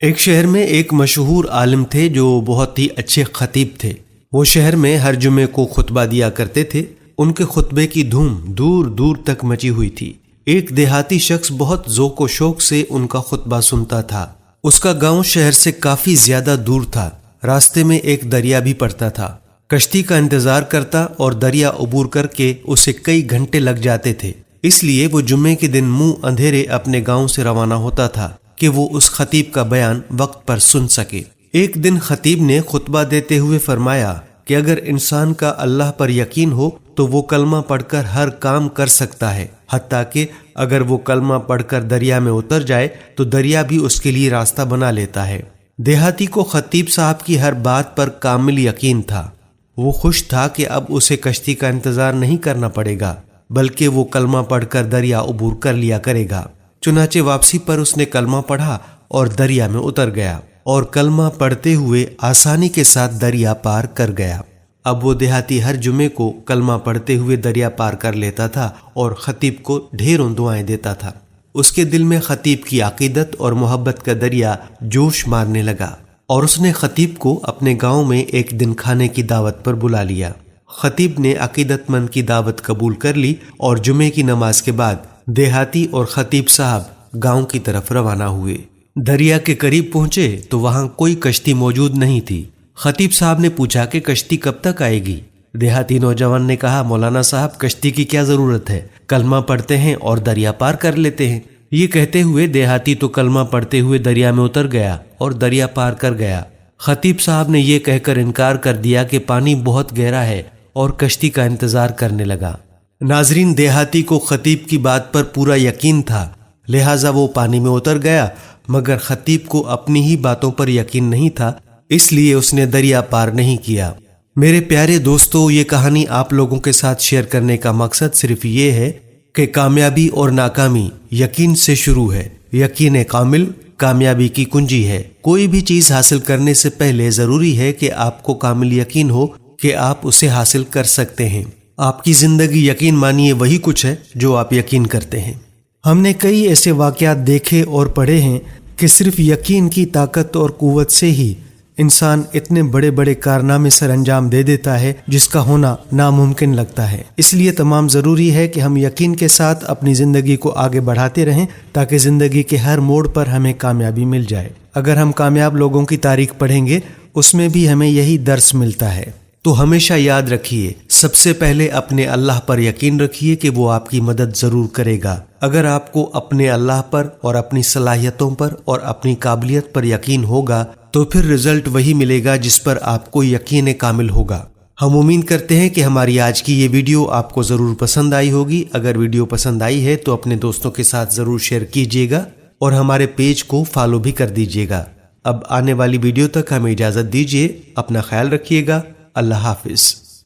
ایک شہر میں ایک مشہور عالم تھے جو بہت ہی اچھے خطیب تھے۔ وہ شہر میں ہر جمعے کو خطبہ دیا کرتے تھے۔ ان کے خطبے کی دھوم دور دور تک مچی ہوئی تھی۔ ایک دیہاتی شخص بہت ذوق و شوق سے ان کا خطبہ سنتا تھا۔ اس کا گاؤں شہر سے کافی زیادہ دور تھا۔ راستے میں ایک دریا بھی پڑتا تھا۔ کشتی کا انتظار کرتا اور دریا عبور کر کے اسے کئی گھنٹے لگ جاتے تھے۔ اس لیے وہ جمعے کے دن منہ اندھیرے اپنے گاؤں سے روانہ ہوتا تھا کہ وہ اس خطیب کا بیان وقت پر سن سکے۔ ایک دن خطیب نے خطبہ دیتے ہوئے فرمایا کہ اگر انسان کا اللہ پر یقین ہو تو وہ کلمہ پڑھ کر ہر کام کر سکتا ہے، حتیٰ کہ اگر وہ کلمہ پڑھ کر دریا میں اتر جائے تو دریا بھی اس کے لیے راستہ بنا لیتا ہے۔ دیہاتی کو خطیب صاحب کی ہر بات پر کامل یقین تھا۔ وہ خوش تھا کہ اب اسے کشتی کا انتظار نہیں کرنا پڑے گا، بلکہ وہ کلمہ پڑھ کر دریا عبور کر لیا کرے گا۔ چنانچہ واپسی پر اس نے کلمہ پڑھا اور دریا میں اتر گیا اور کلمہ پڑھتے ہوئے آسانی کے ساتھ دریا پار کر گیا۔ اب وہ دیہاتی ہر جمعے کو کلمہ پڑھتے ہوئے دریا پار کر لیتا تھا اور خطیب کو ڈھیروں دعائیں دیتا تھا۔ اس کے دل میں خطیب کی عقیدت اور محبت کا دریا جوش مارنے لگا اور اس نے خطیب کو اپنے گاؤں میں ایک دن کھانے کی دعوت پر بلا لیا۔ خطیب نے عقیدت مند کی دعوت قبول کر لی اور جمعے کی نماز کے بعد دیہاتی اور خطیب صاحب گاؤں کی طرف روانہ ہوئے۔ دریا کے قریب پہنچے تو وہاں کوئی کشتی موجود نہیں تھی۔ خطیب صاحب نے پوچھا کہ کشتی کب تک آئے گی؟ دیہاتی نوجوان نے کہا، مولانا صاحب کشتی کی کیا ضرورت ہے، کلمہ پڑھتے ہیں اور دریا پار کر لیتے ہیں۔ یہ کہتے ہوئے دیہاتی تو کلمہ پڑھتے ہوئے دریا میں اتر گیا اور دریا پار کر گیا۔ خطیب صاحب نے یہ کہہ کر انکار کر دیا کہ پانی بہت گہرا ہے اور کشتی کا انتظار کرنے لگا۔ ناظرین، دیہاتی کو خطیب کی بات پر پورا یقین تھا، لہٰذا وہ پانی میں اتر گیا، مگر خطیب کو اپنی ہی باتوں پر یقین نہیں تھا، اس لیے اس نے دریا پار نہیں کیا۔ میرے پیارے دوستو، یہ کہانی آپ لوگوں کے ساتھ شیئر کرنے کا مقصد صرف یہ ہے کہ کامیابی اور ناکامی یقین سے شروع ہے۔ یقین کامل کامیابی کی کنجی ہے۔ کوئی بھی چیز حاصل کرنے سے پہلے ضروری ہے کہ آپ کو کامل یقین ہو کہ آپ اسے حاصل کر سکتے ہیں۔ آپ کی زندگی یقین مانیے وہی کچھ ہے جو آپ یقین کرتے ہیں۔ ہم نے کئی ایسے واقعات دیکھے اور پڑھے ہیں کہ صرف یقین کی طاقت اور قوت سے ہی انسان اتنے بڑے بڑے کارنامے سر انجام دے دیتا ہے جس کا ہونا ناممکن لگتا ہے۔ اس لیے تمام ضروری ہے کہ ہم یقین کے ساتھ اپنی زندگی کو آگے بڑھاتے رہیں تاکہ زندگی کے ہر موڑ پر ہمیں کامیابی مل جائے۔ اگر ہم کامیاب لوگوں کی تاریخ پڑھیں گے اس میں بھی ہمیں یہی درس ملتا ہے۔ تو ہمیشہ یاد رکھیے، سب سے پہلے اپنے اللہ پر یقین رکھیے کہ وہ آپ کی مدد ضرور کرے گا۔ اگر آپ کو اپنے اللہ پر اور اپنی صلاحیتوں پر اور اپنی قابلیت پر یقین ہوگا تو پھر رزلٹ وہی ملے گا جس پر آپ کو یقین کامل ہوگا۔ ہم امید کرتے ہیں کہ ہماری آج کی یہ ویڈیو آپ کو ضرور پسند آئی ہوگی۔ اگر ویڈیو پسند آئی ہے تو اپنے دوستوں کے ساتھ ضرور شیئر کیجیے گا اور ہمارے پیج کو فالو بھی کر دیجیے گا۔ اب آنے والی ویڈیو تک ہمیں اجازت دیجیے۔ اپنا خیال رکھیے گا۔ اللہ حافظ۔